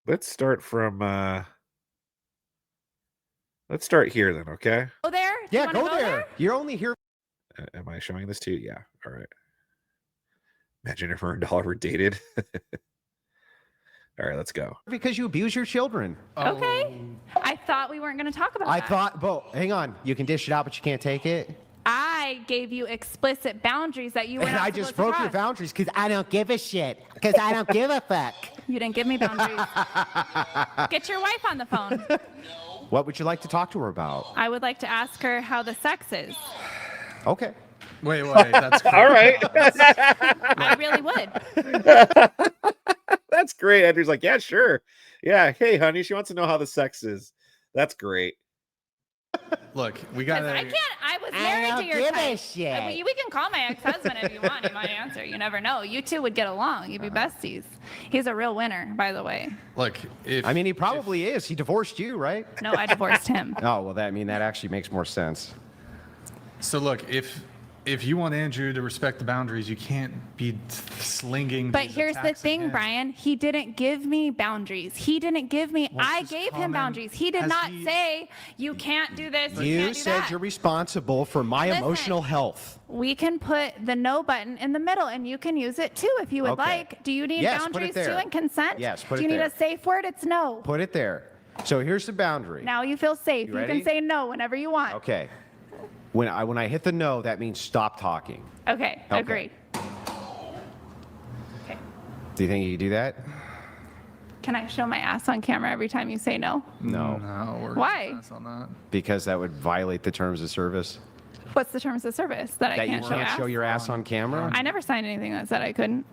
Let's start from let's start here then, okay? Go there? Yeah, go there. You're only here. Am I showing this to you? Yeah. All right. Imagine if her and Dollar were dated. All right, let's go. Because you abuse your children. Okay. I thought we weren't going to talk about that. I thought, hang on. You can dish it out, but you can't take it. I gave you explicit boundaries that you were And not I supposed just to broke your cross. boundaries because I don't give a shit. Because I don't give a fuck. You didn't give me boundaries. Get your wife on the phone. What would you like to talk to her about? I would like to ask her how the sex is. Okay. Wait, that's great. All right. I really would. That's great. Andrew's like, yeah, sure. Yeah. Hey, honey, she wants to know how the sex is. That's great. Look, we 'Cause gotta. I was married to your give a type. shit. We can call my ex-husband if you want. He might answer. You never know. You two would get along. You'd be besties. He's a real winner, by the way. Look, if I mean, he probably is. He divorced you, right? No, I divorced him. Oh, well, that actually makes more sense. so. Look, if you want Andrew to respect the boundaries, you can't be slinging. But these here's the attacks at thing, him. Brian. He didn't give me boundaries. He didn't give me. Well, I just gave him comment. boundaries. He did Has not he- say you can't do this. You You can't do said that. you're responsible for my Listen. emotional health. We can put the no button in the middle, and you can use it too if you would Okay. like. Do you need Yes, put it boundaries there. too and consent? Yes, put Do it you need there. a safe word? It's no. Put it there. So here's the boundary. Now you feel safe. You You ready? can say no whenever you want. Okay. When I hit the no, that means stop talking. Okay. Okay. Agreed. Okay. Do you think you can do that? Can I show my ass on camera every time you say no? No. No. We're Why? gonna pass on that. Because that would violate the terms of service. What's the terms of service that I That you can't show can't ass? show your ass on camera? I never signed anything that said I couldn't.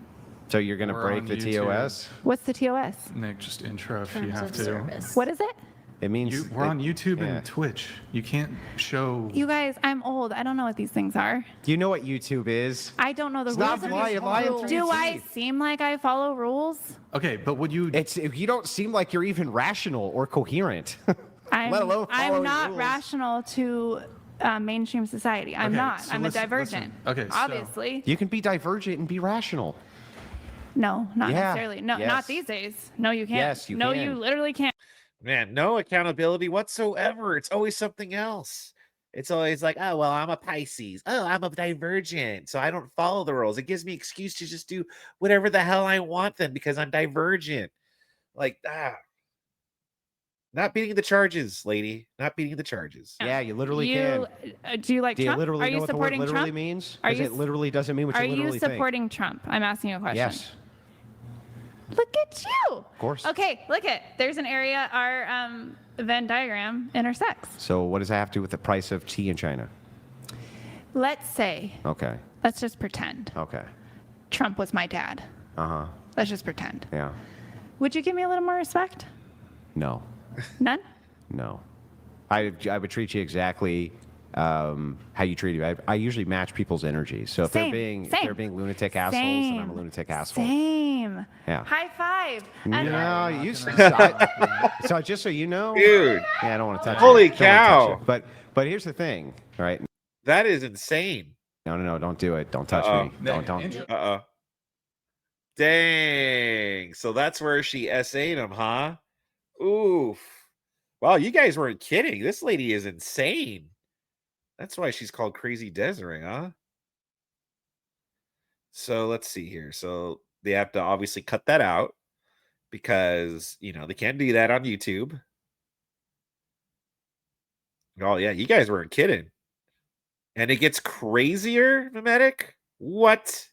So you're going to We're break on the YouTube. TOS? What's the TOS? Nick, just intro if you Terms have of to. service. What is it? It means We're on YouTube yeah. and Twitch. You can't show. You guys, I'm old. I don't know what these things are. Do you know what YouTube is? I don't know the Stop rules. of lying, these lying rules. through your Do I teeth. seem like I follow rules? Okay, but would you? You don't seem like you're even rational or coherent. Let alone I'm following not rules. rational to mainstream society. I'm Okay, not. so I'm a listen- divergent. okay, so- Obviously. You can be divergent and be rational. No, not Yeah, necessarily. No, yes. not these days. No, you can't. Yes, you no, can. you literally can't. Man, no accountability whatsoever. It's always something else. It's always like, oh, well, I'm a Pisces. Oh, I'm a divergent. So I don't follow the rules. It gives me excuse to just do whatever the hell I want then because I'm divergent. Like, not beating the charges, lady. Not beating the charges. Yeah, you literally You can. do you like Do you Trump? literally Are know you what the word supporting literally Trump? means? Are Because you it literally doesn't mean what Are you you literally supporting Trump? I'm asking you a think. question. Yes, Look at you. of course. Okay, look at there's an area our Venn diagram intersects. So what does that have to do with the price of tea in China? Let's say, Okay. let's just pretend Okay. Trump was my dad. Uh-huh. Let's just pretend. Yeah. Would you give me a little more respect? No. None? No. I would treat you exactly how you treat me. I usually match people's energy. So if Same, they're being lunatic assholes, then I'm a lunatic asshole. Same. Yeah. High five. And No, you. So just so you know, Dude, yeah, I don't want to touch. Holy you. Don't wanna touch cow. you. But here's the thing, all right? that is insane. No, don't do it. Don't touch Uh-oh. me. Don't. Andrew- Uh-oh. Dang. So that's where she SA'd him, huh? Oof. Wow, you guys weren't kidding. This lady is insane. That's why she's called Crazy Desiree, huh? So let's see here. So they have to obviously cut that out because, they can't do that on YouTube. Oh, yeah, you guys weren't kidding. And it gets crazier, Mimetic? What?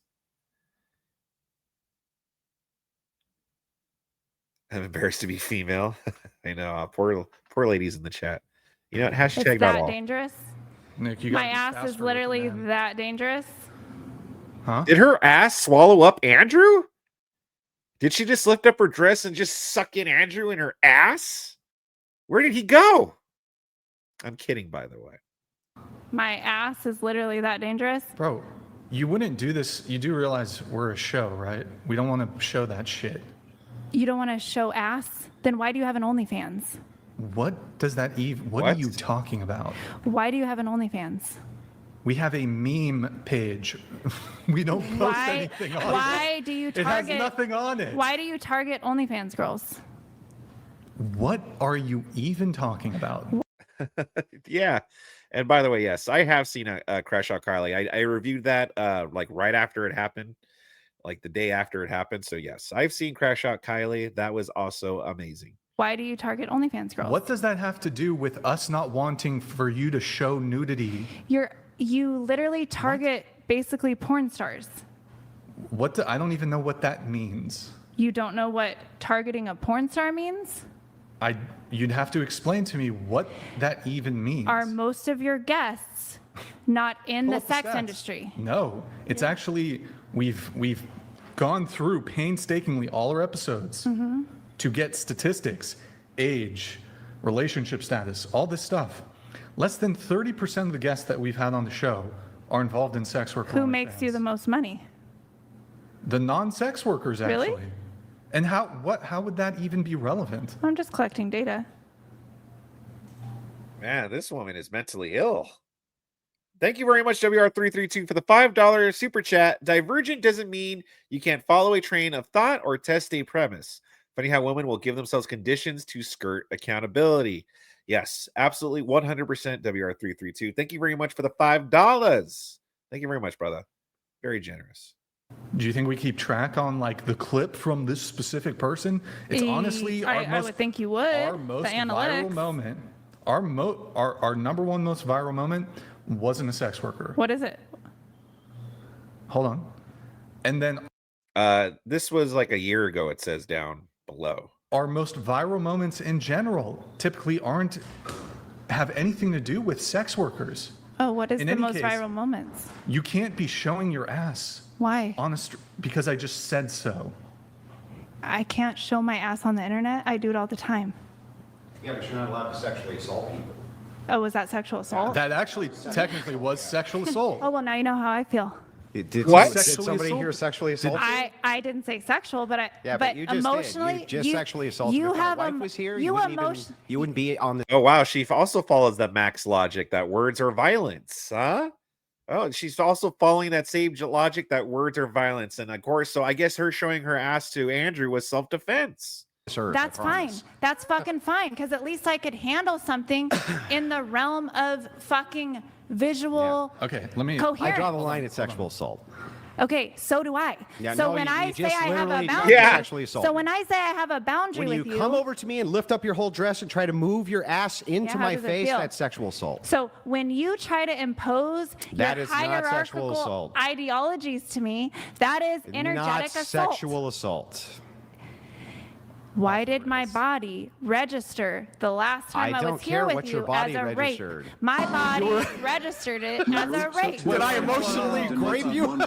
I'm embarrassed to be female. I know. Poor ladies in the chat. You know what? Hashtag it's not that all. dangerous. Nick, you My gotta be ass faster is with the literally man. that dangerous. Huh? Did her ass swallow up Andrew? Did she just lift up her dress and just suck in Andrew in her ass? Where did he go? I'm kidding, by the way. My ass is literally that dangerous. Bro, you wouldn't do this. You do realize we're a show, right? We don't want to show that shit. You don't want to show ass? Then why do you have an OnlyFans? What does that even? What What? are you talking about? Why do you have an OnlyFans? We have a meme page. We don't post anything on it. Why do you It has target? nothing on it. Why do you target OnlyFans girls? What are you even talking about? Yeah. And by the way, yes, I have seen a Crash Out Kylie. I reviewed that like right after it happened, like the day after it happened. So yes, I've seen Crash Out Kylie. That was also amazing. Why do you target OnlyFans girls? What does that have to do with us not wanting for you to show nudity? You literally target basically porn stars. I don't even know what that means. You don't know what targeting a porn star means? You'd have to explain to me what that even means. Are most of your guests not in Pull the up the sex stats. industry? No, it's actually we've gone through painstakingly all our episodes to get statistics, age, relationship status, all this stuff. Less than 30% of the guests that we've had on the show are involved in sex work. Who makes you the most money? The non-sex workers, actually. Really? And how would that even be relevant? I'm just collecting data. Man, this woman is mentally ill. Thank you very much, WR332, for the $5 super chat. Divergent doesn't mean you can't follow a train of thought or test a premise. Funny how women will give themselves conditions to skirt accountability. Yes, absolutely 100% WR332. Thank you very much for the $5. Thank you very much, brother. Very generous. Do you think we keep track on like the clip from this specific person? It's honestly I would think you would. Our most The analytics. viral moment. Our number one most viral moment wasn't a sex worker. What is it? Hold on. And then This was like a year ago, it says down below. our most viral moments in general typically have anything to do with sex workers. Oh, what is In the any most case- viral moments? You can't be showing your ass Why? because I just said so. I can't show my ass on the internet. I do it all the time. Yeah, but you're not allowed to sexually assault people. Oh, was that sexual assault? That actually technically was sexual assault. Oh, well, now you know how I feel. Did What? somebody here sexually assault you? I didn't say sexual, but Yeah, but you just emotionally, did. You just sexually assaulted. You If my have wife was here, you you wouldn't be on the. Oh, wow. She also follows that Max logic that words are violence, huh? Oh, and she's also following that same logic that words are violence. And of course, so I guess her showing her ass to Andrew was self-defense. That's fine. That's fucking fine. Because at least I could handle something in the realm of fucking visual Okay, let me. coherence. I draw the line at sexual assault. Okay, so do I. Yeah, so no, when you I say just I have a literally boundary, Yeah. sexually assault so me. when I say I have a boundary When you with you, come over to me and lift up your whole dress and try to move your ass into how my does it face, feel? that's sexual assault. so when you try to impose That your is not sexual hierarchical assault. ideologies to me, that is energetic Not assault. sexual assault. Why did my body register the last time I don't was here care with what you your body as a registered. rape? My body registered it as a rape. When I emotionally grape you?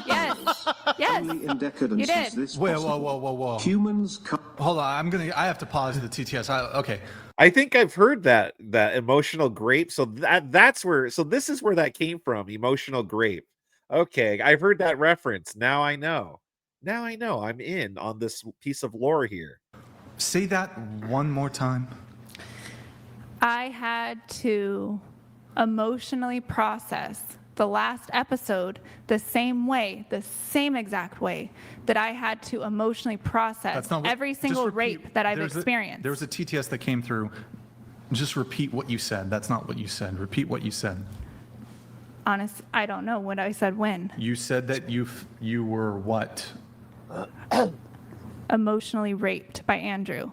Yes, yes, Only in decadence You did. is this Whoa, possible. whoa. Humans Hold on, I have to pause the TTS. Okay. I think I've heard that emotional grape. So that's where. So this is where that came from. Emotional grape. Okay, I've heard that reference. Now I know. Now I know. I'm in on this piece of lore here. Say that one more time. I had to emotionally process the last episode the same way, the same exact way that I had to emotionally process That's not what, every just single repeat- rape that I've there's experienced. There was a TTS that came through. Just repeat what you said. That's not what you said. Repeat what you said. Honest, I don't know what I said when. You said that you were what? Emotionally raped by Andrew.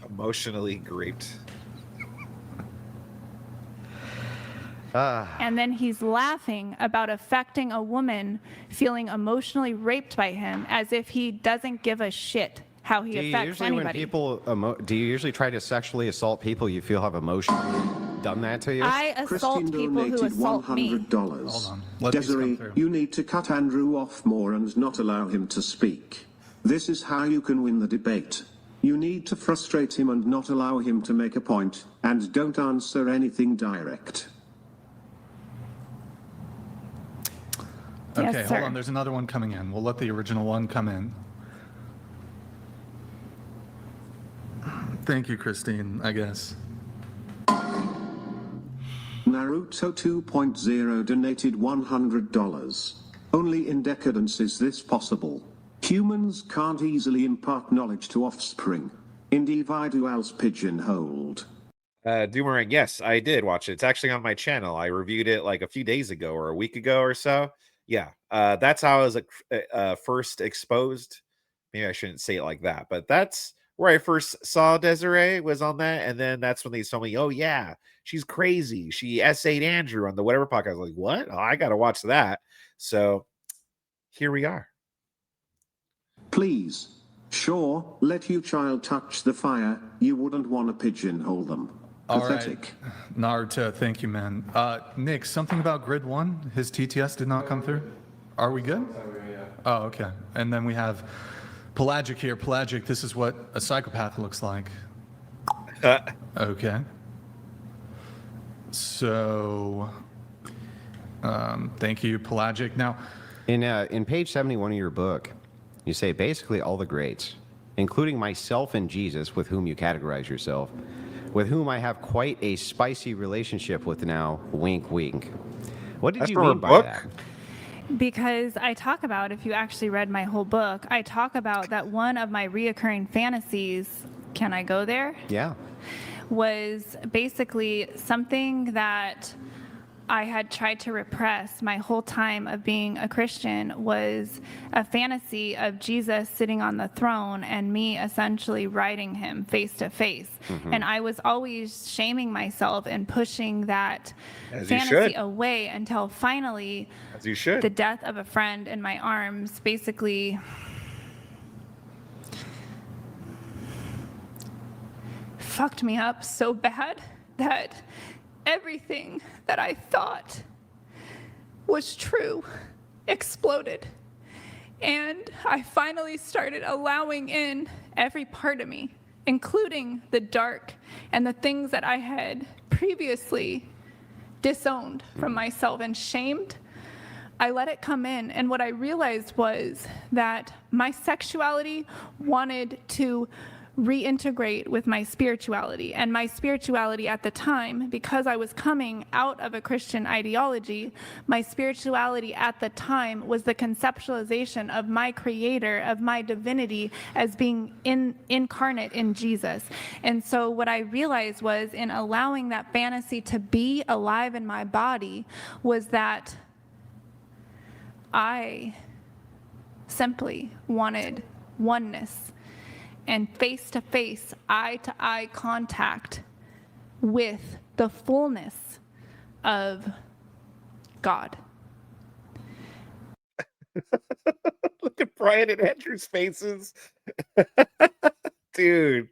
Emotionally graped. And then he's laughing about affecting a woman feeling emotionally raped by him as if he doesn't give a shit how he Do you affects usually, when anybody. people, do you usually try to sexually assault people you feel have emotionally done that to you? I assault Christine people who donated assault me. $100. Hold on. Let these come Desiree, through. you need to cut Andrew off more and not allow him to speak. This is how you can win the debate. You need to frustrate him and not allow him to make a point, and don't answer anything direct. Okay, Yes, hold sir. on. There's another one coming in. We'll let the original one come in. Thank you, Christine, I guess. Naruto 2.0 donated $100. Only in decadence is this possible. Humans can't easily impart knowledge to offspring. Individuals pigeonholed. Doomerang, yes, I did watch it. It's actually on my channel. I reviewed it like a few days ago or a week ago or so. Yeah, that's how I was first exposed. Maybe I shouldn't say it like that, but that's where I first saw Desiree was on that, and then that's when they told me, "Oh yeah, she's crazy. She essayed Andrew on the whatever podcast." I was like, "What? Oh, I got to watch that." So here we are. Please. Sure, let your child touch the fire. You wouldn't want to pigeonhole them. All Pathetic. right. Naruto, thank you, man. Nick, something about grid 1? His TTS did not come through? Are we good? Oh, okay. And then we have Pelagic here. Pelagic, this is what a psychopath looks like. Okay. So, thank you, Pelagic. Now, In page 71 of your book, you say basically all the greats, including myself and Jesus, with whom you categorize yourself, with whom I have quite a spicy relationship with now, wink, wink. What did That's you from her mean by book? that? Because I talk about, if you actually read my whole book, I talk about that one of my reoccurring fantasies, can I go there? Yeah. Was basically something that I had tried to repress my whole time of being a Christian, was a fantasy of Jesus sitting on the throne and me essentially riding him face to face. And I was always shaming myself and pushing that As you fantasy should. away until finally As you should. the death of a friend in my arms basically fucked me up so bad that everything that I thought was true exploded. And I finally started allowing in every part of me, including the dark and the things that I had previously disowned from myself and shamed. I let it come in, and what I realized was that my sexuality wanted to reintegrate with my spirituality. And my spirituality at the time, because I was coming out of a Christian ideology, my spirituality at the time was the conceptualization of my creator, of my divinity as being incarnate in Jesus. And so what I realized was, in allowing that fantasy to be alive in my body, was that I simply wanted oneness and face-to-face, eye-to-eye contact with the fullness of God. Look at Brian and Andrew's faces. Dude.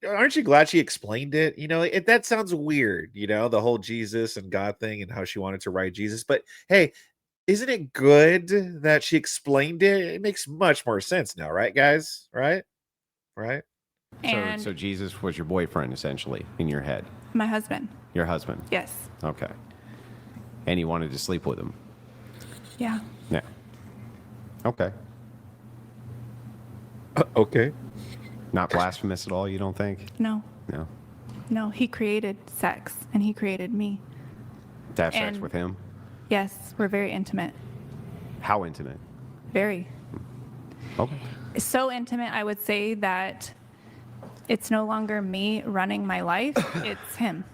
Aren't you glad she explained it? You know, that sounds weird, you know, the whole Jesus and God thing and how she wanted to write Jesus. But hey, isn't it good that she explained it? It makes much more sense now, right, guys? Right? Right? And So Jesus was your boyfriend, essentially, in your head. my husband, Your husband. yes. Okay. And you wanted to sleep with him. Yeah. Yeah. Okay. Okay. Not blasphemous at all, you don't think? No, No. he created sex and he created me. To have sex And- with him? Yes, we're very intimate. How intimate? Very. Okay. So intimate, I would say that it's no longer me running my life, it's him.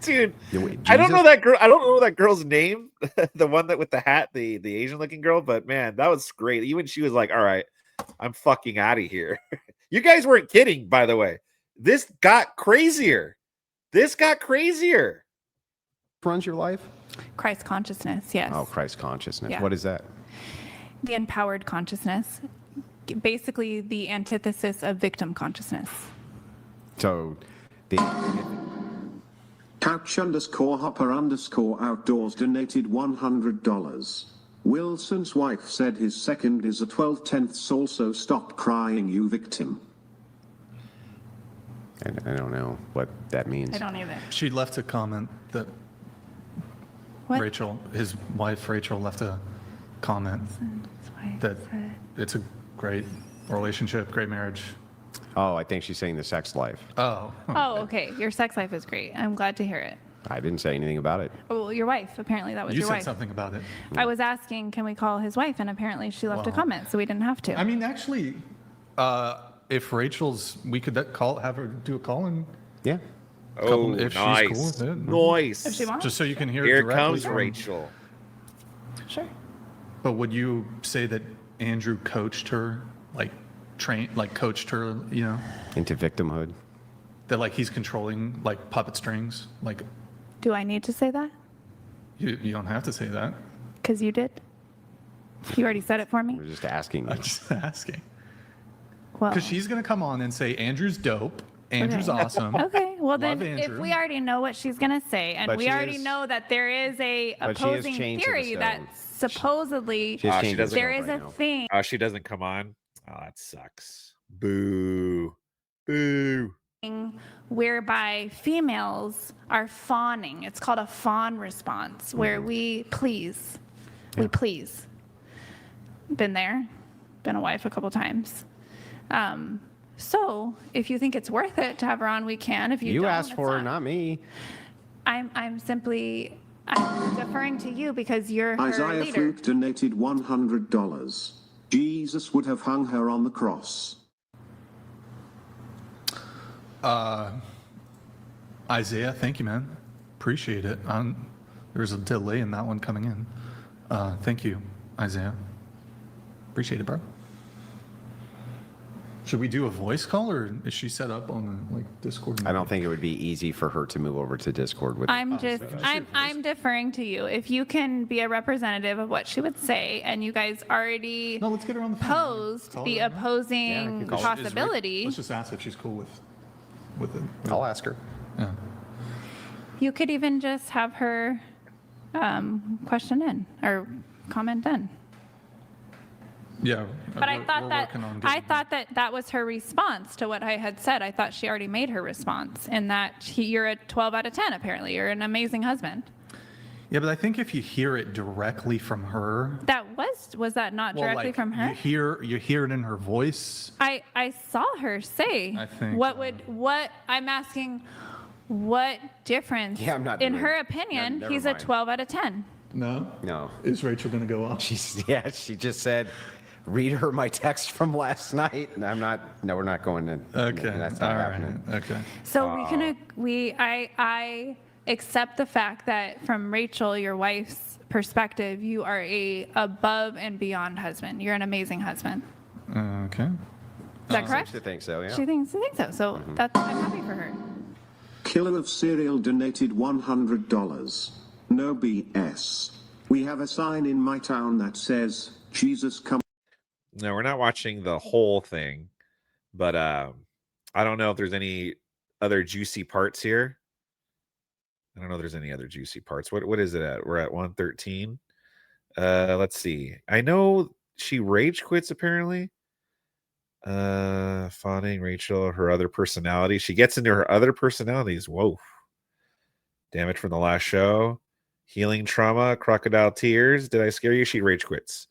Dude, Yeah, wait, I don't know Jesus? that girl. I don't know that girl's name. The one that with the hat, the Asian looking girl, but man, that was great. Even she was like, all right, I'm fucking out of here. You guys weren't kidding, by the way. This got crazier. Runs your life? Christ consciousness, yes. Oh, Christ consciousness. Yeah. What is that? The empowered consciousness, basically the antithesis of victim consciousness. So, the Couch_hopper_outdoors donated $100. Wilson's wife said his second is a 12/10ths. Also, stop crying, you victim. I don't know what that means. I don't either. she left a comment that What? Rachel, his wife Rachel, left a comment that it's a great relationship, great marriage. Oh, I think she's saying the sex life. Oh. Oh, okay. Your sex life is great. I'm glad to hear it. I didn't say anything about it. Oh, well, your wife. Apparently, that was You your said wife. something about it. I was asking, can we call his wife? And apparently, she left a Well, comment, so we didn't have to. I mean, actually, if Rachel's, we could have her do a call in. Yeah. Oh, if she's nice. cool with it. Nice. If she wants. Just so you can hear Here directly comes from. Rachel. Sure. But would you say that Andrew coached her, coached her, Into victimhood. that like he's controlling like puppet strings? Like Do I need to say that? you don't have to say that. Because you did. You already said it for me. We're just asking you. I'm just asking. Well. Because she's gonna come on and say Andrew's dope, Andrew's Okay. awesome. Okay, well then, Love if Andrew. we already know what she's gonna say, and But we she already is- know that there is a but she is opposing chained to the theory that stone. supposedly She has she changed doesn't- there herself is right a now. thing Oh, she doesn't come on. Oh, that sucks. Boo. Boo. whereby females are fawning. It's called a fawn response, where we please. We please. Been there, been a wife a couple times. So if you think it's worth it to have her on, we can. If you You don't, asked it's for her, not me. I'm deferring to you because you're her Isaiah leader. Fluke donated $100. Jesus would have hung her on the cross. Isaiah, thank you, man. Appreciate it. There's a delay in that one coming in. Thank you, Isaiah. Appreciate it, bro. Should we do a voice call, or is she set up on the Discord? I don't think it would be easy for her to move over to Discord with. I'm deferring to you. If you can be a representative of what she would say, and you guys already No, let's get her on the phone. posed Call the her right now. Yeah, I opposing can call her. possibility, Let's just ask if she's cool with it. I'll ask her. Yeah. you could even just have her question in or comment in. Yeah. But I we're thought working on getting- that was her response to what I had said. I thought she already made her response, in that you're a 12 out of 10. Apparently, you're an amazing husband. Yeah, but I think if you hear it directly from her, Was that not directly from her? You hear it in her voice. I saw her say. I think, what I'm asking, what difference? Yeah, I'm not In doing her it. opinion, Never he's a mind. 12 out of 10. No. No. Is Rachel gonna go off? She just said, read her my text from last night. And I'm not, no, we're not going to. Okay. That's not All happening. right. Okay. So I accept the fact that from Rachel, your wife's perspective, you are a above and beyond husband. You're an amazing husband. Okay. Is that correct? Seems to think so, yeah. She thinks so. So I'm happy for her. Killer of Cereal donated $100. No BS. We have a sign in my town that says, Jesus come. No, we're not watching the whole thing, but I don't know if there's any other juicy parts here. I don't know if there's any other juicy parts. What is it at? We're at 113. Let's see. I know she rage quits apparently. Fawning Rachel, her other personality. She gets into her other personalities. Whoa. Damage from the last show. Healing trauma, crocodile tears. Did I scare you? She rage quits.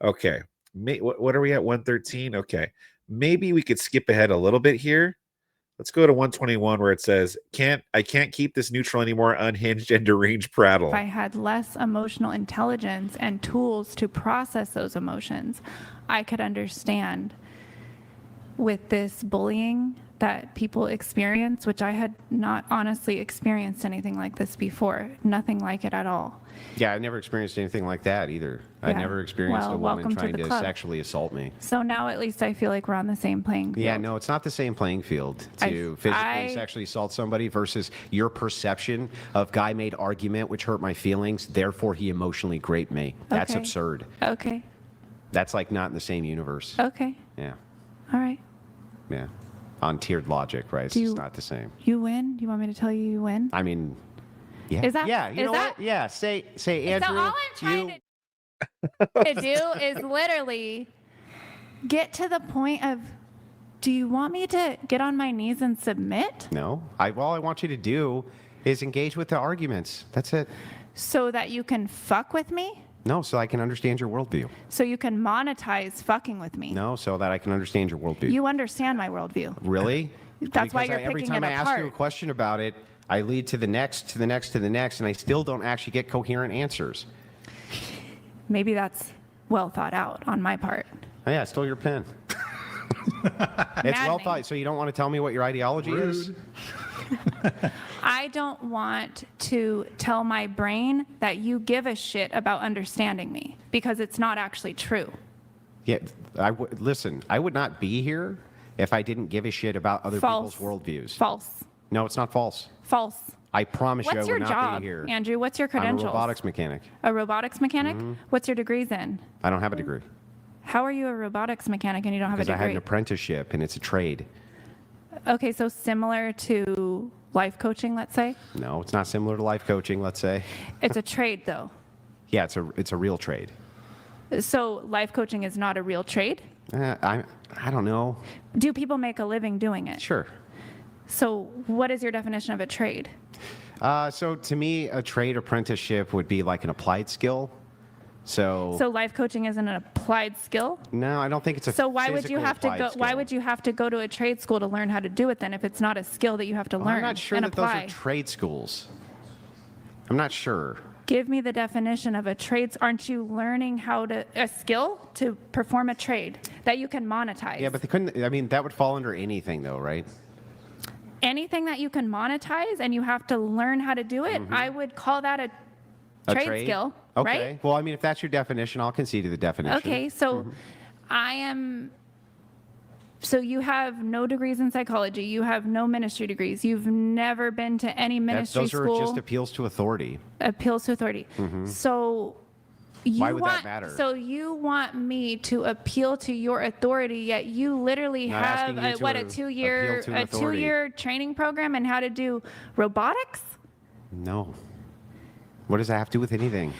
Okay. What are we at? 113. Okay. Maybe we could skip ahead a little bit here. Let's go to 121 where it says, I can't keep this neutral anymore, unhinged and deranged prattle. If I had less emotional intelligence and tools to process those emotions, I could understand with this bullying that people experience, which I had not honestly experienced anything like this before. Nothing like it at all. Yeah, I never experienced anything like that either. I Yeah. never experienced Well, a woman welcome to trying the to club. sexually assault me. So now at least I feel like we're on the same playing field. Yeah, no, it's not the same playing field I- to physically I- sexually assault somebody versus your perception of guy made argument which hurt my feelings, therefore he emotionally raped me. That's Okay. absurd. Okay. That's like not in the same universe. Okay. Yeah, All right. yeah. On tiered logic, right? It's Do just you- not the same. You win? Do you want me to tell you win? I mean, yeah. Is that- yeah, you is know that- what? Yeah, say Andrew. So all I'm trying to do is literally get to the point of, do you want me to get on my knees and submit No, all I want you to do is engage with the arguments. That's it. so that you can fuck with me? No, so I can understand your worldview. So you can monetize fucking with me? No, so that I can understand your worldview. You understand my worldview. Really? That's why you're every picking time it I ask you a apart. question about it, I lead to the next, to the next, to the next, and I still don't actually get coherent answers. Maybe that's well thought out on my part. Oh, yeah, I stole your pen. It's well thought. So you don't want to tell me what your ideology is? I don't want to tell my brain that you give a shit about understanding me because it's not actually true. Yeah, listen, I would not be here if I didn't give a shit about other False. people's worldviews. False. No, it's not false. False. I promise you I What's would your not job, be here. Andrew? What's your I'm a credentials? robotics mechanic. A robotics mechanic? What's your degrees in? I don't have a degree. How are you a robotics mechanic and you don't have a Because I had degree? an apprenticeship and it's a trade. Okay, so similar to life coaching, let's say? No, it's not similar to life coaching, let's say. It's a trade, though. Yeah, it's a real trade. So life coaching is not a real trade? I don't know. Do people make a living doing it? Sure. So what is your definition of a trade? So to me, a trade apprenticeship would be like an applied skill. So life coaching isn't an applied skill? no, I don't think it's a So why would you physical have to applied go? Why skill. would you have to go to a trade school to learn how to do it then? If it's not a skill that you have to Well, learn I'm not sure and that apply. those are trade schools. I'm not sure. Give me the definition of a trade. Aren't you learning a skill to perform a trade that you can monetize? Yeah, but they couldn't. I mean, that would fall under anything, though, right? Anything that you can monetize and you have to learn how to do it, I would call that a A trade skill, Okay. right? Well, I mean, if that's your definition, I'll concede to the definition. Okay, so I am. So you have no degrees in psychology. You have no ministry degrees. You've never been to any ministry Those school. are just appeals to authority. Appeals to authority. So you Why would that want, matter? So you want me to appeal to your authority, yet you literally Not have asking you to a appeal to an authority. 2-year training program in how to do robotics? No. What does that have to do with anything?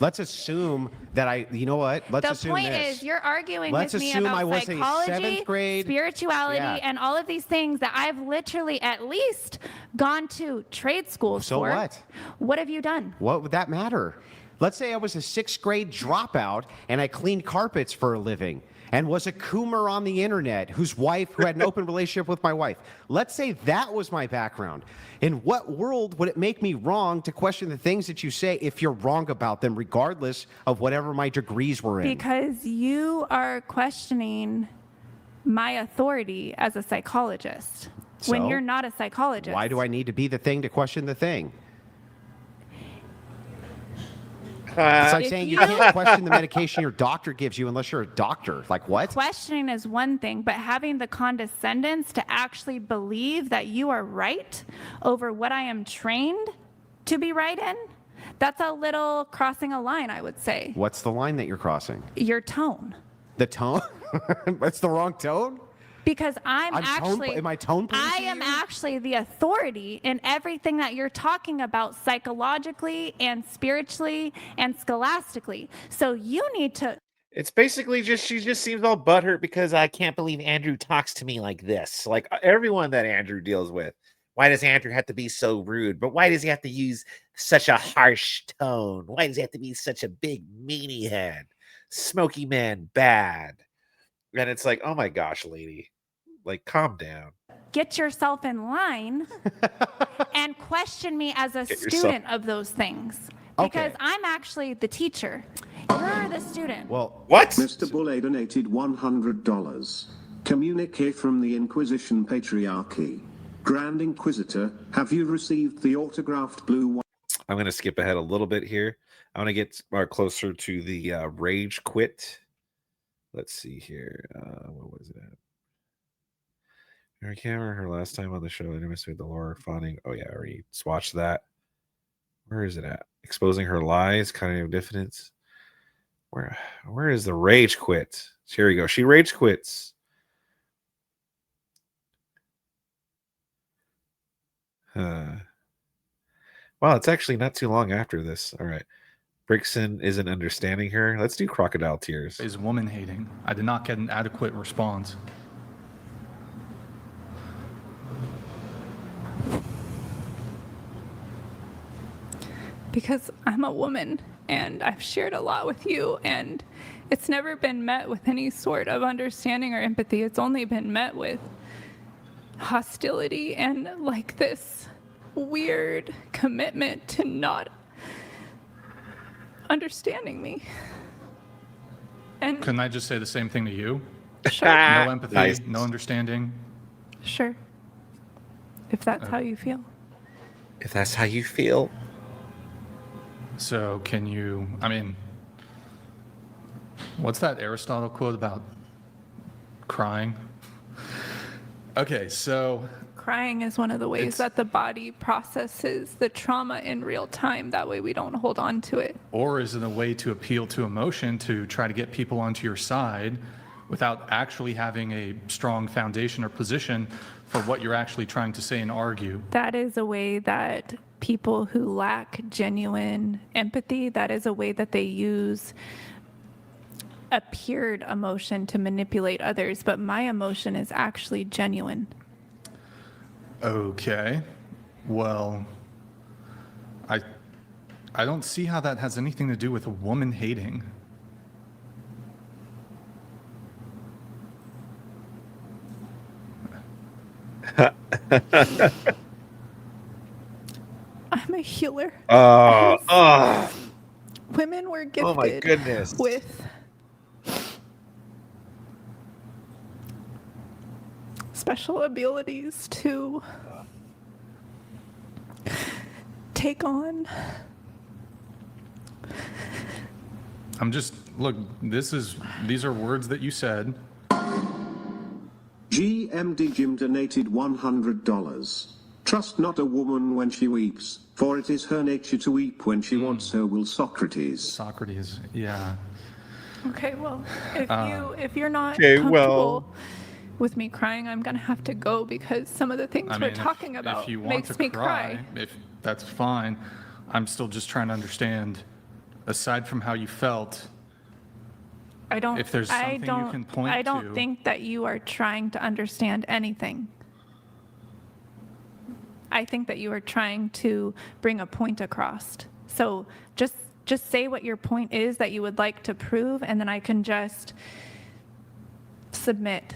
Let's assume that you know what? Let's The assume point this. is, you're arguing Let's with me assume about I was a psychology, seventh grade- spirituality, Yeah. and all of these things that I've literally at least gone to trade schools So for. what? What have you done? What would that matter? Let's say I was a 6th grade dropout and I cleaned carpets for a living and was a coomer on the internet who had an open relationship with my wife. Let's say that was my background. In what world would it make me wrong to question the things that you say if you're wrong about them, regardless of whatever my degrees were in? Because you are questioning my authority as a psychologist when So? you're not a psychologist. Why do I need to be the thing to question the thing? It's like If saying you you- can't question the medication your doctor gives you unless you're a doctor. Like what? Questioning is one thing, but having the condescendence to actually believe that you are right over what I am trained to be right in, that's a little crossing a line, I would say. What's the line that you're crossing? Your tone. The tone? That's the wrong tone? Because am I tone policing I am you? actually the authority in everything that you're talking about psychologically and spiritually and scholastically. So you need to It's basically she just seems all butthurt because I can't believe Andrew talks to me like this. Like everyone that Andrew deals with. Why does Andrew have to be so rude? But why does he have to use such a harsh tone? Why does he have to be such a big meanie head? Smoky man bad. And it's like, oh my gosh, lady. Like, calm down. get yourself in line and question me as a yourself- student of those things. Because Okay. I'm actually the teacher. You're the student. Well, What? Mr. Bulle donated $100. Communique from the Inquisition Patriarchy. Grand Inquisitor, have you received the autographed blue one? I'm going to skip ahead a little bit here. I want to get closer to the rage quit. Let's see here. What was it at? I can't remember her last time on the show. I never said the Laura Fawning. Oh, yeah, I already swatched that. Where is it at? Exposing her lies, cognitive diffidence. Where is the rage quit? Here we go. She rage quits. Wow, it's actually not too long after this. All right. Brixton isn't understanding her. Let's do crocodile tears. Is woman hating. I did not get an adequate response. Because I'm a woman and I've shared a lot with you, and it's never been met with any sort of understanding or empathy. It's only been met with hostility and like this weird commitment to not understanding me. And Couldn't I just say the same thing to you? Sure. No empathy, Nice. no understanding. Sure. If that's how you feel. If that's how you feel. So can you, I mean, what's that Aristotle quote about crying? Okay, so Crying is one of the ways that the body processes the trauma in real time. That way we don't hold on to it. or is it a way to appeal to emotion to try to get people onto your side without actually having a strong foundation or position for what you're actually trying to say and argue? That is a way that people who lack genuine empathy, that is a way that they use appeared emotion to manipulate others, but my emotion is actually genuine. Okay, well, I don't see how that has anything to do with a woman hating. I'm a healer. Oh, Women were gifted oh my goodness. with special abilities to take on. I'm just, look, these are words that you said. GMD Jim donated $100. Trust not a woman when she weeps, for it is her nature to weep when she wants, so will Socrates. Socrates, yeah. Okay, well, if you're not Okay, comfortable well. with me crying, I'm gonna have to go because some of the things I we're mean, talking if about you want makes to me cry, if that's fine. I'm still just trying to understand, aside from how you felt, I don't. if there's something you can point I don't to. think that you are trying to understand anything. I think that you are trying to bring a point across. So just say what your point is that you would like to prove, and then I can just submit,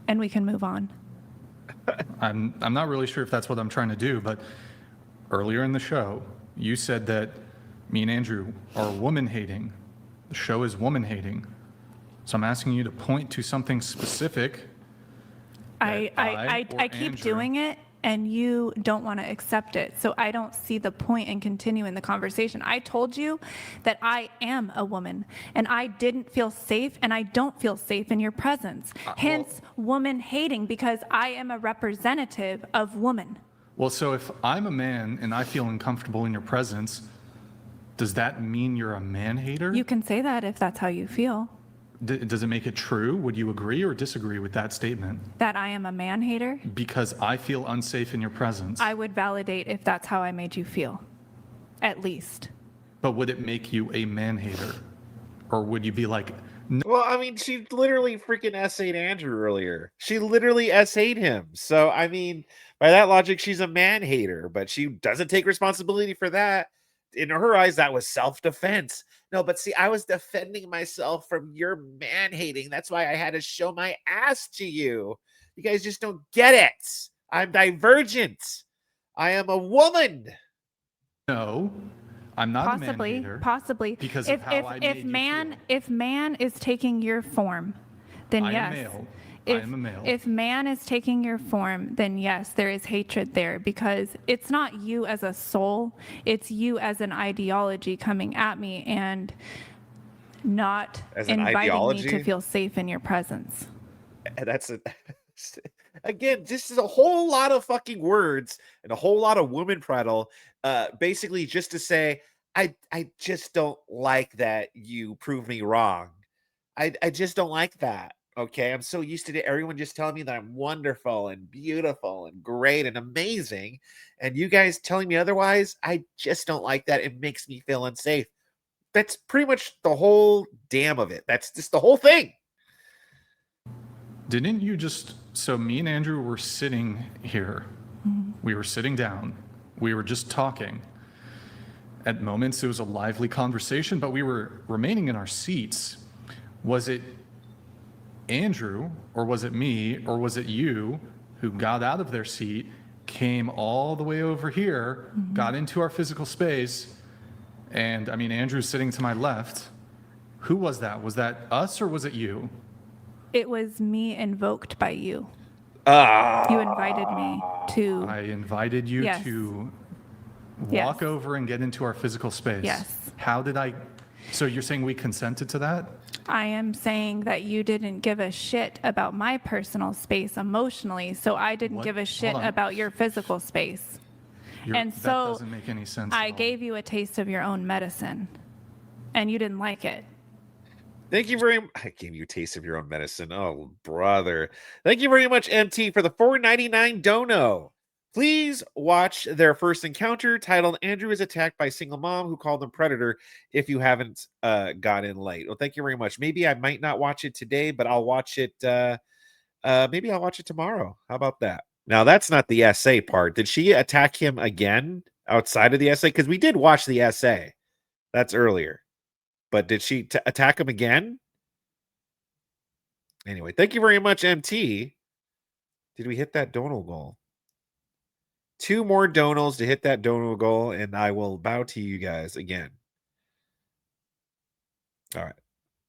and we can move on. I'm not really sure if that's what I'm trying to do, but earlier in the show, you said that me and Andrew are woman hating. The show is woman hating. So I'm asking you to point to something specific. I or keep Andrew- doing it, and you don't want to accept it. So I don't see the point in continuing the conversation. I told you that I am a woman, and I didn't feel safe, and I don't feel safe in your presence. Hence, woman hating, because I am a representative of woman. Well, so if I'm a man and I feel uncomfortable in your presence, does that mean you're a man hater? You can say that if that's how you feel. Does it make it true? Would you agree or disagree with that statement? That I am a man hater? Because I feel unsafe in your presence. I would validate if that's how I made you feel. At least. But would it make you a man hater? Or would you be like, Well, I mean, she literally freaking essayed Andrew earlier. She literally essayed him. So, I mean, by that logic, she's a man hater, but she doesn't take responsibility for that. In her eyes, that was self-defense. No, but see, I was defending myself from your man hating. That's why I had to show my ass to you. You guys just don't get it. I'm divergent. I am a woman. no, I'm not a man Possibly, hater? possibly. Because of how I made you feel. If man is taking your form, then I am yes. male. I If, am a male. If man is taking your form, then yes, there is hatred there, because it's not you as a soul, it's you as an ideology coming at me and not As an inviting me ideology? to feel safe in your presence. And that's it. Again, this is a whole lot of fucking words and a whole lot of woman prattle, basically just to say, I just don't like that you prove me wrong. I just don't like that. Okay, I'm so used to everyone just telling me that I'm wonderful and beautiful and great and amazing, and you guys telling me otherwise. I just don't like that. It makes me feel unsafe. That's pretty much the whole damn of it. That's just the whole thing. Didn't you just, so me and Andrew were sitting here. We were sitting down. We were just talking. At moments, it was a lively conversation, but we were remaining in our seats. Was it Andrew, or was it me, or was it you who got out of their seat, came all the way over here, got into our physical space, and I mean, Andrew's sitting to my left. Who was that? Was that us or was it you? It was me invoked by you. Ah. You invited me to. I invited you Yes. to Yes. walk over and get into our physical space. Yes. How did I? So you're saying we consented to that? I am saying that you didn't give a shit about my personal space emotionally, so I didn't What? give a shit Hold on. about your physical space. And that so doesn't make any sense. I at all. gave you a taste of your own medicine, and you didn't like it. Thank you very much. I gave you a taste of your own medicine. Oh, brother. Thank you very much, MT, for the $4.99 dono. Please watch their first encounter titled Andrew is attacked by a single mom who called him predator if you haven't got in late. Well, thank you very much. Maybe I might not watch it today, but I'll watch it. Maybe I'll watch it tomorrow. How about that? Now, that's not the essay part. Did she attack him again outside of the essay? Because we did watch the essay. That's earlier. But did she attack him again? Anyway, thank you very much, MT. Did we hit that dono goal? 2 more donos to hit that dono goal, and I will bow to you guys again. All right.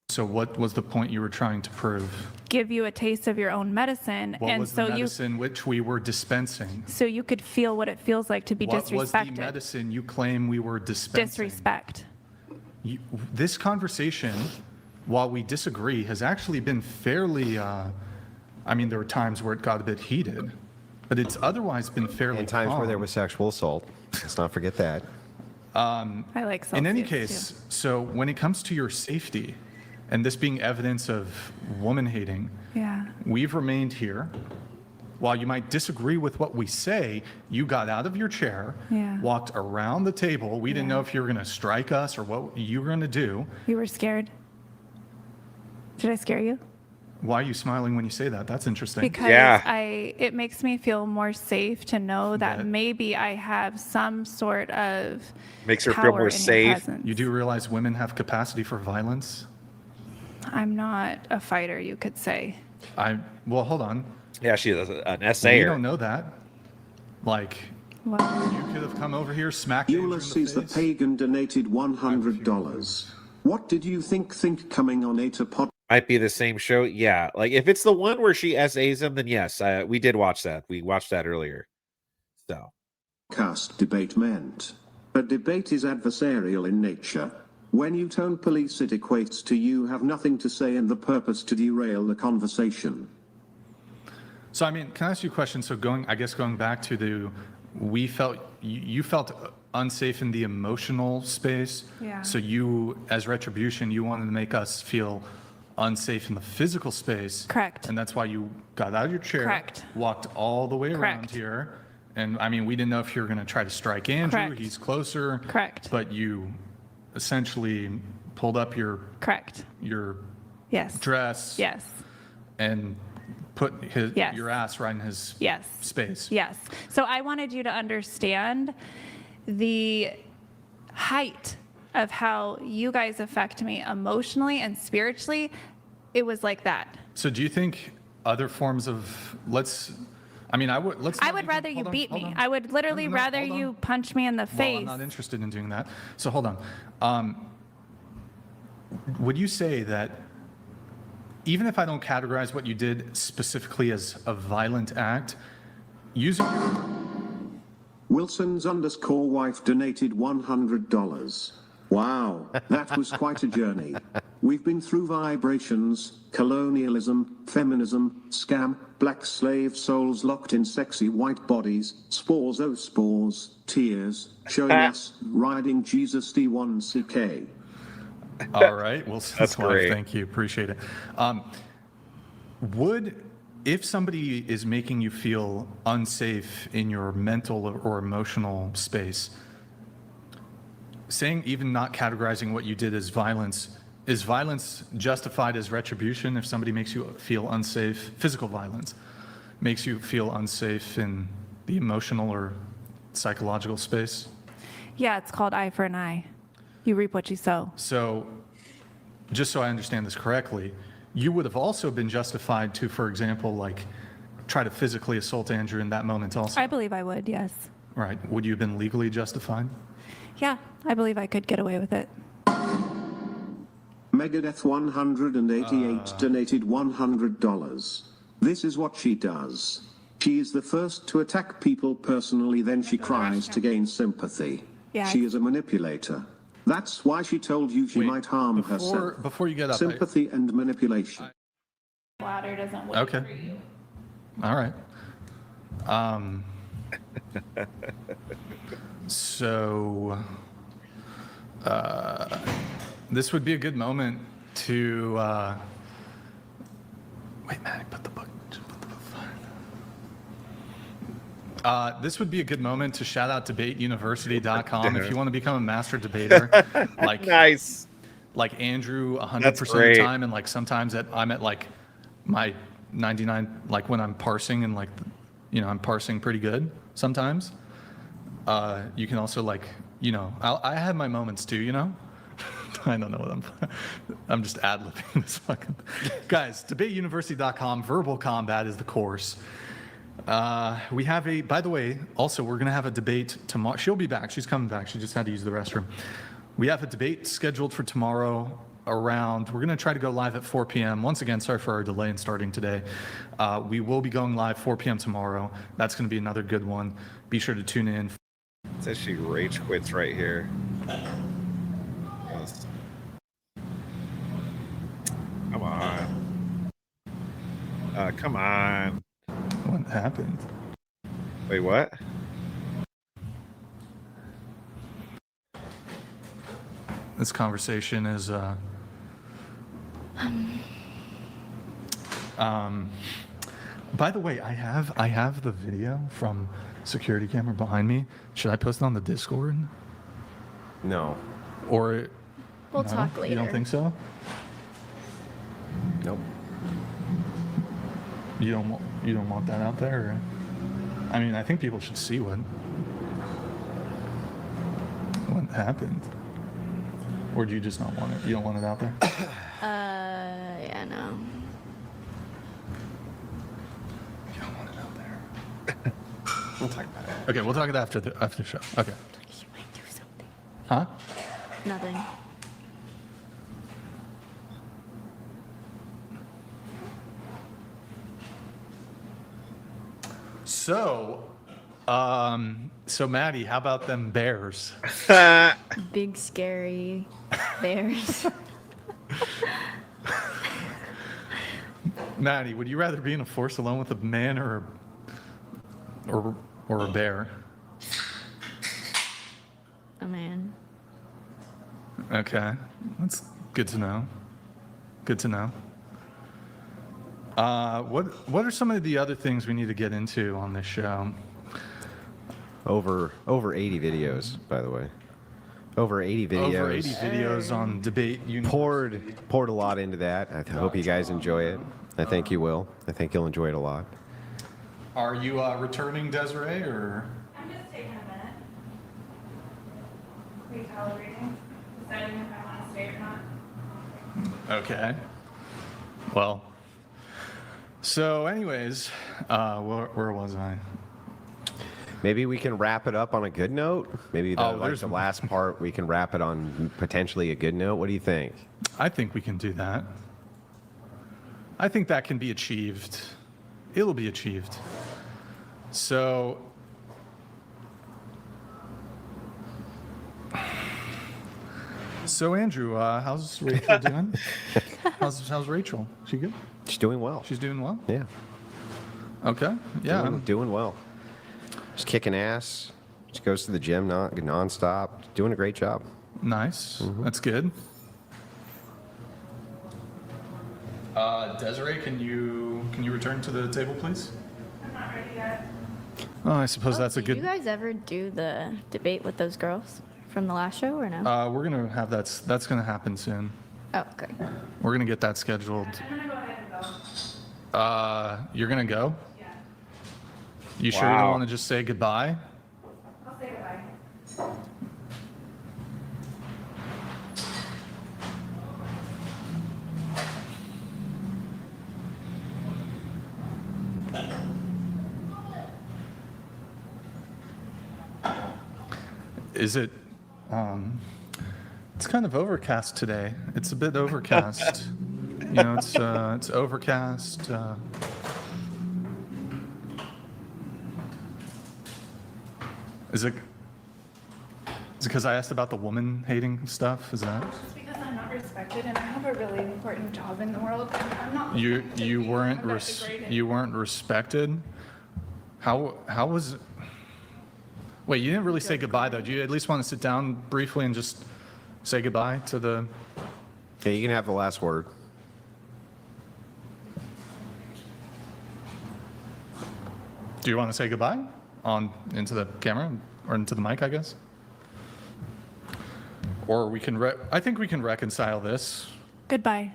So what was the point you were trying to prove? Give you a taste of your own medicine, What and was so the medicine which we were dispensing? you could feel what it feels like to be What was the disrespected. medicine you claim we were dispensing? Disrespect. This conversation, while we disagree, has actually been fairly, I mean, there were times where it got a bit heated, but it's otherwise been fairly And times where there calm. was sexual assault. Let's not forget that. I like Celsius. In any too. case, so when it comes to your safety, and this being evidence of woman hating, Yeah. we've remained here. While you might disagree with what we say, you got out of your chair, Yeah. walked around the table. We didn't Yeah. know if you were going to strike us or what you were going to do. You were scared. Did I scare you? Why are you smiling when you say that? That's interesting. Because Yeah. it makes me feel more safe to know that That- maybe I have some sort of Makes her feel power more in your safe. presence. You do realize women have capacity for violence? I'm not a fighter, you could say. Well, hold on. Yeah, she is an We essayer. don't know that. Like, Well, you could have come over here, smacked Andrew in Ulysses the face. Pagan donated $100. What did you think coming on Eta Pod? Might be the same show. Yeah, like if it's the one where she essays him, then yes, we did watch that. We watched that earlier. So Cast debate meant. A debate is adversarial in nature. When you tone police, it equates to you have nothing to say and the purpose to derail the conversation. So, I mean, can I ask you a question? So going back to you felt unsafe in the emotional space. Yeah. So you, as retribution, you wanted to make us feel unsafe in the physical space. Correct. And that's why you got out of your chair. Correct. Walked all the way around Correct. here. And I mean, we didn't know if you were going to try to strike Andrew. Correct. He's closer. Correct. But you essentially pulled up your correct. Yes. dress Yes. and put Yes. your ass right in his Yes. space. Yes. So I wanted you to understand the height of how you guys affect me emotionally and spiritually. It was like that. So do you think other forms of let's I would not rather even- you hold on, beat hold me. on. I would literally No, rather hold on. you punch me in the Well, face. I'm not interested in doing that. So hold on. Would you say that even if I don't categorize what you did specifically as a violent act, using Wilson's _ wife donated $100. Wow, that was quite a journey. We've been through vibrations, colonialism, feminism, scam, black slave souls locked in sexy white bodies, spores, oh spores, tears, showing us, riding Jesus D1CK. all right, well, That's great. Thank you, appreciate it. If somebody is making you feel unsafe in your mental or emotional space, saying even not categorizing what you did as violence, is violence justified as retribution if somebody makes you feel unsafe? Physical violence makes you feel unsafe in the emotional or psychological space? Yeah, it's called eye for an eye. You reap what you sow. So, just so I understand this correctly, you would have also been justified to, for example, like try to physically assault Andrew in that moment also, I believe I would, yes. right? Would you have been legally justified? Yeah, I believe I could get away with it. Megadeth 188 donated $100. This is what she does. She is the first to attack people personally, then she cries to gain sympathy. Yeah. She is a manipulator. That's why she told you she Wait, might harm herself. Before you get up, Sympathy and manipulation. Bladder doesn't work Okay. for you. all right. So, this would be a good moment to. Wait, Maddie, put the book. This would be a good moment to shout out debateuniversity.com if you want to become a master debater, like Nice. like Andrew 100% That's of great. the time, and like sometimes I'm at like my 99, like when I'm parsing and like, you know, I'm parsing pretty good sometimes. You can also like, you know, I have my moments too, you know. I don't know what I'm just ad-libbing this fucking. Guys, debateuniversity.com, verbal combat is the course. We have by the way, also we're going to have a debate tomorrow. She'll be back. She's coming back. She just had to use the restroom. We have a debate scheduled for tomorrow we're going to try to go live at 4 p.m. Once again, sorry for our delay in starting today. We will be going live 4 p.m. tomorrow. That's going to be another good one. Be sure to tune in. It says she rage quits right here. Yes. Come on. Come on. What happened? Wait, what? This conversation is by the way, I have the video from security camera behind me. Should I post it on the Discord? No. Or We'll no? talk later. You don't think so? Nope. You don't want that out there? Or? I mean, I think people should see what happened. Or do you just not want it? You don't want it out there? Yeah, no. You don't want it out there. We'll talk about it. Okay, we'll talk it after the show. Okay. You might do something. Huh? Nothing. So Maddie, how about them bears? Big scary bears. Maddie, would you rather be in a forest alone with a man or a bear? A man. Okay, that's good to know. Good to know. What are some of the other things we need to get into on this show? Over 80 videos, by the way. Over 80 videos. Over 80 videos on debate. Poured a lot into that. I hope you guys enjoy it. I think you will. I think you'll enjoy it a lot. Are you returning, Desiree, or? I'm just taking a minute. Recalibrating. Deciding if I want to stay or not. Okay. Well. So, anyways, where was I? Maybe we can wrap it up on a good note. Maybe the there's last part we can wrap it on potentially a good note. What do you think? I think we can do that. I think that can be achieved. It'll be achieved. So, Andrew, how's Rachel doing? How's Rachel? She good? She's doing well. She's doing well. Yeah. Okay. Yeah. Doing well. She's kicking ass. She goes to the gym nonstop. Doing a great job. Nice. That's good. Desiree, can you return to the table, please? I'm not ready yet. Oh, I suppose that's a Did good. you guys ever do the debate with those girls from the last show or no? We're gonna have that's gonna happen soon. Oh, okay. We're gonna get that scheduled. I'm gonna go ahead and go. You're gonna go? Yeah. You sure you don't Wow. want to just say goodbye? I'll say goodbye. Is it? It's kind of overcast today. It's a bit overcast. It's overcast. Is it because I asked about the woman hating stuff? Is that Just because I'm not respected and I have a really important job in the world, and I'm not. you weren't respected? How was? Wait, you didn't really say goodbye though. Do you at least want to sit down briefly and just say goodbye to the? Yeah, you can have the last word. Do you want to say goodbye into the camera or into the mic, I guess? Or we can. I think we can reconcile this. Goodbye.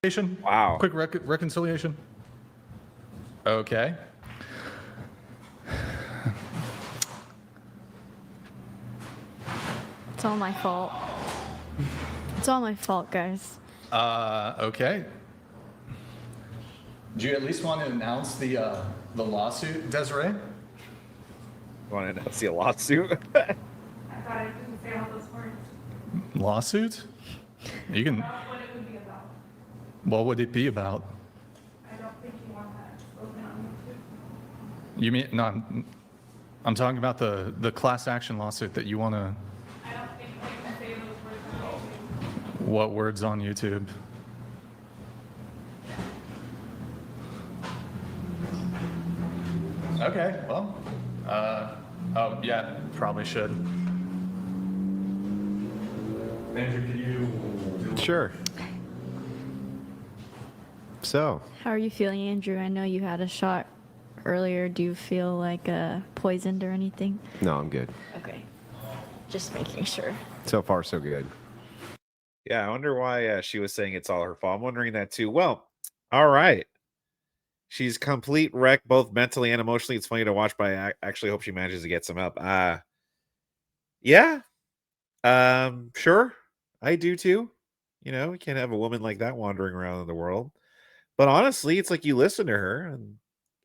Reconciliation? Wow. Quick reconciliation. Okay. It's all my fault. It's all my fault, guys. Okay. Do you at least want to announce the lawsuit, Desiree? You want to see a lawsuit? I thought I didn't say all those words. Lawsuit? You can. What it would be about. What would it be about? I don't think you want that spoken on YouTube. You mean no? I'm talking about the class action lawsuit that you want to. I don't think you can say those words on YouTube. What words on YouTube? Okay, well, oh yeah, probably should. Andrew, could you? Sure. So, How are you feeling, Andrew? I know you had a shot earlier. Do you feel like poisoned or anything? no, I'm good. Okay. Just making sure. So far, so good. Yeah, I wonder why she was saying it's all her fault. I'm wondering that too. Well, all right. She's complete wreck, both mentally and emotionally. It's funny to watch, but I actually hope she manages to get some up. Yeah. Sure. I do too. We can't have a woman like that wandering around in the world. But honestly, it's like you listen to her, and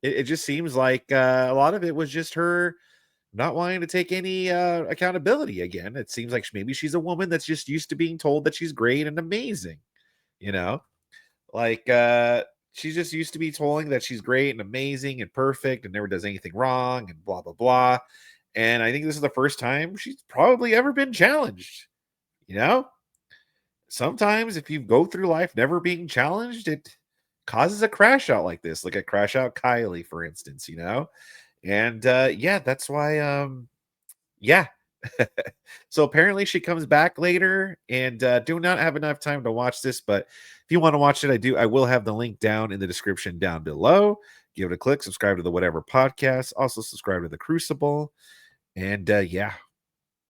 it just seems like a lot of it was just her not wanting to take any accountability again. It seems like maybe she's a woman that's just used to being told that she's great and amazing, you know? Like, she's just used to be told that she's great and amazing and perfect and never does anything wrong and blah, blah, blah. And I think this is the first time she's probably ever been challenged, you know? Sometimes if you go through life never being challenged, it causes a crash out like this, like a crash out Kylie, for instance, And yeah, that's why yeah. So apparently she comes back later, and do not have enough time to watch this, but if you want to watch it, I will have the link down in the description down below. Give it a click, subscribe to the Whatever Podcast, also subscribe to the Crucible, and yeah,